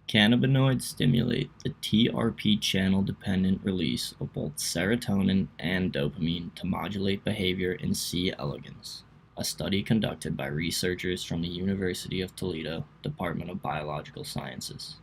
Cannabinoids stimulate the TRP channel-dependent release of both serotonin and dopamine to modulate behavior in C. elegans, a study conducted by researchers from the University of Toledo, Department of Biological Sciences.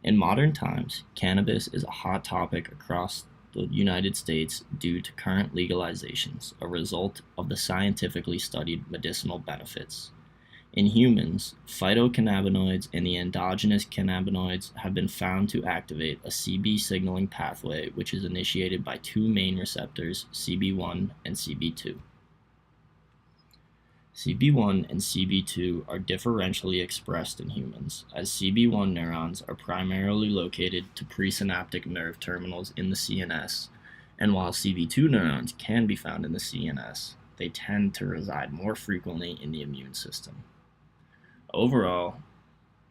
In modern times, cannabis is a hot topic across the United States due to current legalizations, a result of the scientifically studied medicinal benefits. In humans, phytocannabinoids and the endogenous cannabinoids have been found to activate a CB signaling pathway which is initiated by two main receptors, CB1 and CB2. CB1 and CB2 are differentially expressed in humans, as CB1 neurons are primarily located to presynaptic nerve terminals in the CNS, and while CB2 neurons can be found in the CNS, they tend to reside more frequently in the immune system. Overall,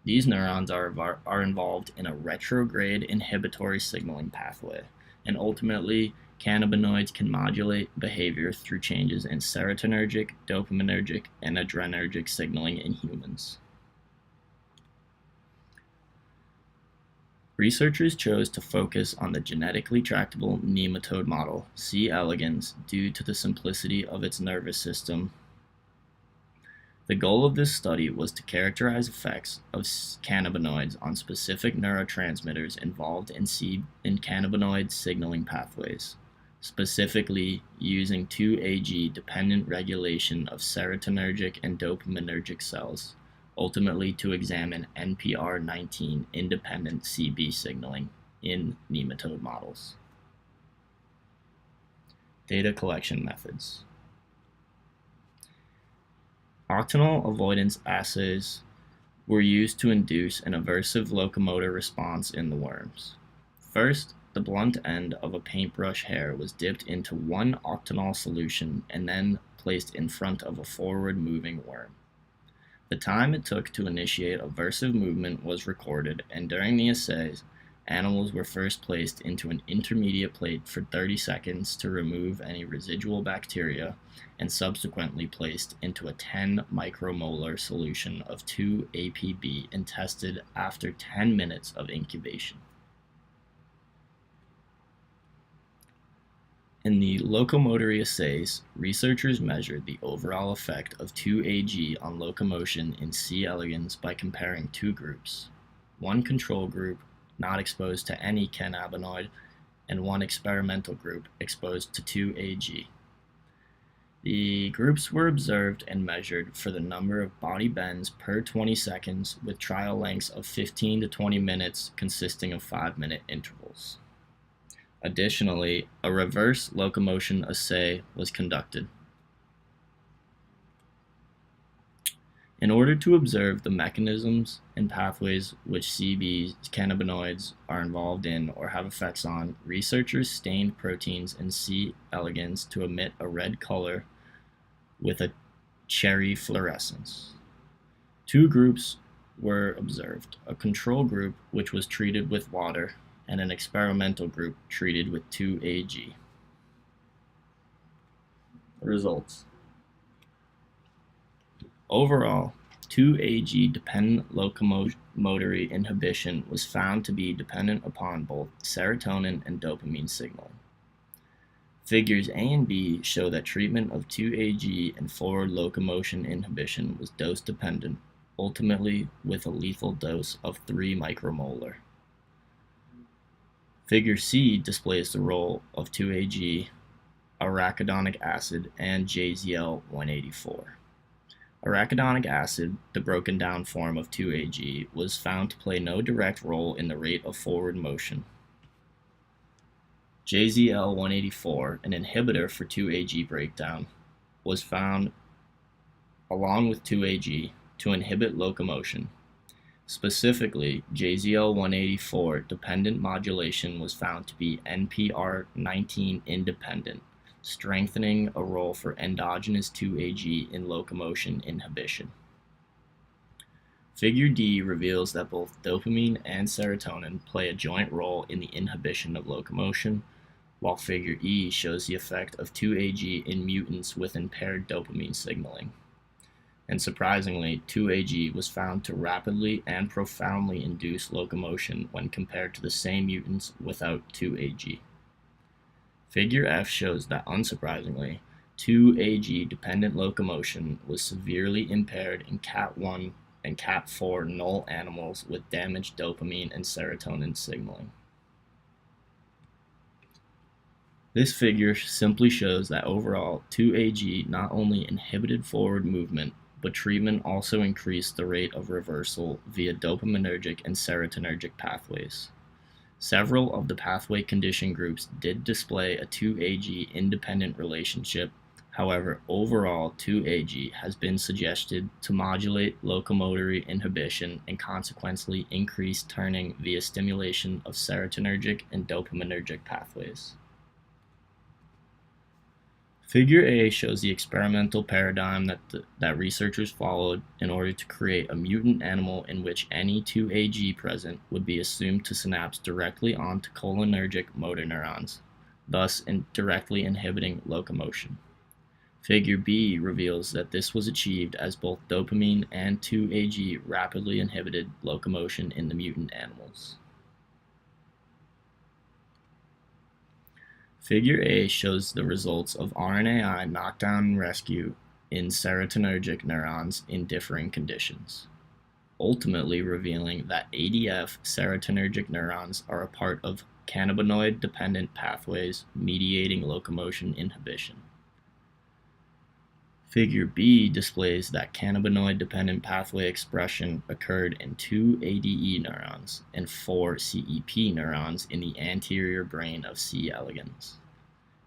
these neurons are involved in a retrograde inhibitory signaling pathway, and ultimately, cannabinoids can modulate behavior through changes in serotonergic, dopaminergic, and adrenergic signaling in humans. Researchers chose to focus on the genetically tractable nematode model, C. elegans, due to the simplicity of its nervous system. The goal of this study was to characterize effects of cannabinoids on specific neurotransmitters involved in cannabinoid signaling pathways, specifically using 2-AG-dependent regulation of serotonergic and dopaminergic cells, ultimately to examine NPR19 independent CB signaling in nematode models. Data collection methods. Octanol avoidance assays were used to induce an aversive locomotor response in the worms. First, the blunt end of a paintbrush hair was dipped into 1 octanol solution and then placed in front of a forward-moving worm. The time it took to initiate aversive movement was recorded, and during the assays, animals were first placed into an intermediate plate for 30 seconds to remove any residual bacteria, and subsequently placed into a 10 micromolar solution of 2-APB and tested after 10 minutes of incubation. In the locomotory assays, researchers measured the overall effect of 2-AG on locomotion in C. elegans by comparing two groups, one control group not exposed to any cannabinoid, and one experimental group exposed to 2-AG. The groups were observed and measured for the number of body bends per 20 seconds with trial lengths of 15 to 20 minutes consisting of 5-minute intervals. Additionally, a reverse locomotion assay was conducted. In order to observe the mechanisms and pathways which CB cannabinoids are involved in or have effects on, researchers stained proteins in C. elegans to emit a red color with a cherry fluorescence. Two groups were observed, a control group which was treated with water and an experimental group treated with 2-AG. Results. Overall, 2-AG dependent locomotory inhibition was found to be dependent upon both serotonin and dopamine signaling. Figures A and B show that treatment of 2-AG and forward locomotion inhibition was dose-dependent, ultimately with a lethal dose of 3 micromolar. Figure C displays the role of 2-AG, arachidonic acid, and JZL-184. Arachidonic acid, the broken down form of 2-AG, was found to play no direct role in the rate of forward motion. JZL-184, an inhibitor for 2-AG breakdown, was found, along with 2-AG, to inhibit locomotion. Specifically, JZL-184 dependent modulation was found to be NPR19 independent, strengthening a role for endogenous 2-AG in locomotion inhibition. Figure D reveals that both dopamine and serotonin play a joint role in the inhibition of locomotion, while Figure E shows the effect of 2-AG in mutants with impaired dopamine signaling. And surprisingly, 2-AG was found to rapidly and profoundly induce locomotion when compared to the same mutants without 2-AG. Figure F shows that, unsurprisingly, 2-AG dependent locomotion was severely impaired in Cat1 and Cat4 null animals with damaged dopamine and serotonin signaling. This figure simply shows that overall, 2-AG not only inhibited forward movement, but treatment also increased the rate of reversal via dopaminergic and serotonergic pathways. Several of the pathway condition groups did display a 2-AG independent relationship. However, overall, 2-AG has been suggested to modulate locomotor inhibition and consequently increase turning via stimulation of serotonergic and dopaminergic pathways. Figure A shows the experimental paradigm that researchers followed in order to create a mutant animal in which any 2-AG present would be assumed to synapse directly onto cholinergic motor neurons, thus directly inhibiting locomotion. Figure B reveals that this was achieved as both dopamine and 2-AG rapidly inhibited locomotion in the mutant animals. Figure A shows the results of RNAi knockdown and rescue in serotonergic neurons in differing conditions, ultimately revealing that ADF serotonergic neurons are a part of cannabinoid-dependent pathways mediating locomotion inhibition. Figure B displays that cannabinoid-dependent pathway expression occurred in 2 ADE neurons and 4 CEP neurons in the anterior brain of C. elegans.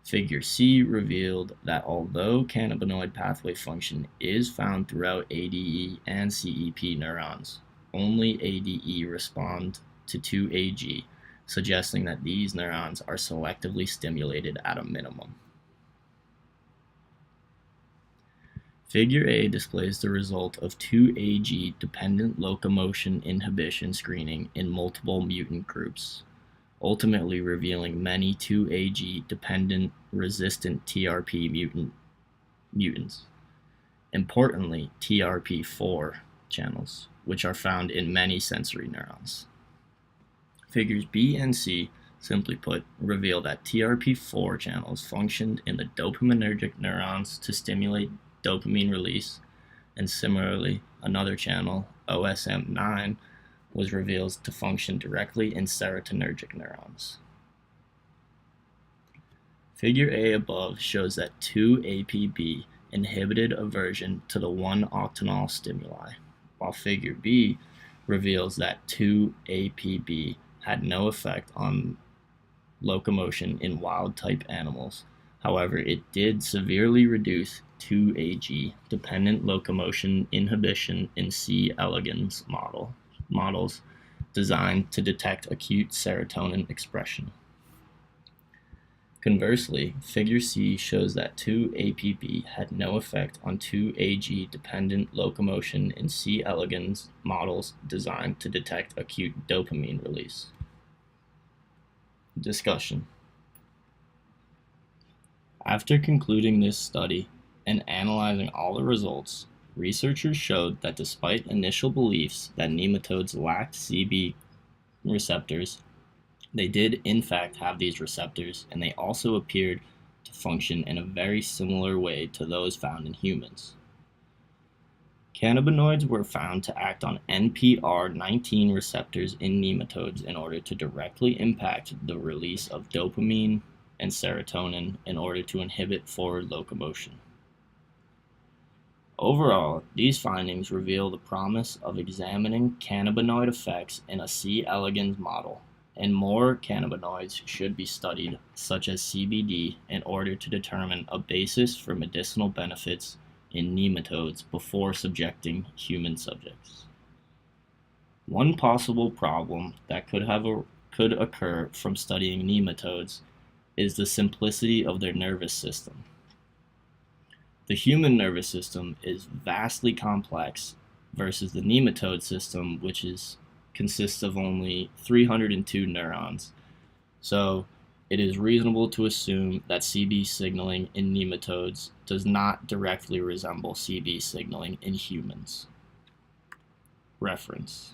Figure C revealed that although cannabinoid pathway function is found throughout ADE and CEP neurons, only ADE respond to 2-AG, suggesting that these neurons are selectively stimulated at a minimum. Figure A displays the result of 2-AG dependent locomotion inhibition screening in multiple mutant groups, ultimately revealing many 2-AG dependent resistant TRP mutants. Importantly, TRP4 channels, which are found in many sensory neurons. Figures B and C, simply put, reveal that TRP4 channels functioned in the dopaminergic neurons to stimulate dopamine release, and similarly, another channel, OSM9, was revealed to function directly in serotonergic neurons. Figure A above shows that 2-APB inhibited aversion to the 1-octanol stimuli, while Figure B reveals that 2-APB had no effect on locomotion in wild-type animals. However, it did severely reduce 2-AG dependent locomotion inhibition in C. elegans models designed to detect acute serotonin expression. Conversely, Figure C shows that 2-APB had no effect on 2-AG dependent locomotion in C. elegans models designed to detect acute dopamine release. Discussion. After concluding this study and analyzing all the results, researchers showed that despite initial beliefs that nematodes lacked CB receptors, they did in fact have these receptors, and they also appeared to function in a very similar way to those found in humans. Cannabinoids were found to act on NPR19 receptors in nematodes in order to directly impact the release of dopamine and serotonin in order to inhibit forward locomotion. Overall, these findings reveal the promise of examining cannabinoid effects in a C. elegans model, and more cannabinoids should be studied, such as CBD, in order to determine a basis for medicinal benefits in nematodes before subjecting human subjects. One possible problem that could occur from studying nematodes is the simplicity of their nervous system. The human nervous system is vastly complex versus the nematode system, which consists of only 302 neurons. So it is reasonable to assume that CB signaling in nematodes does not directly resemble CB signaling in humans. Reference.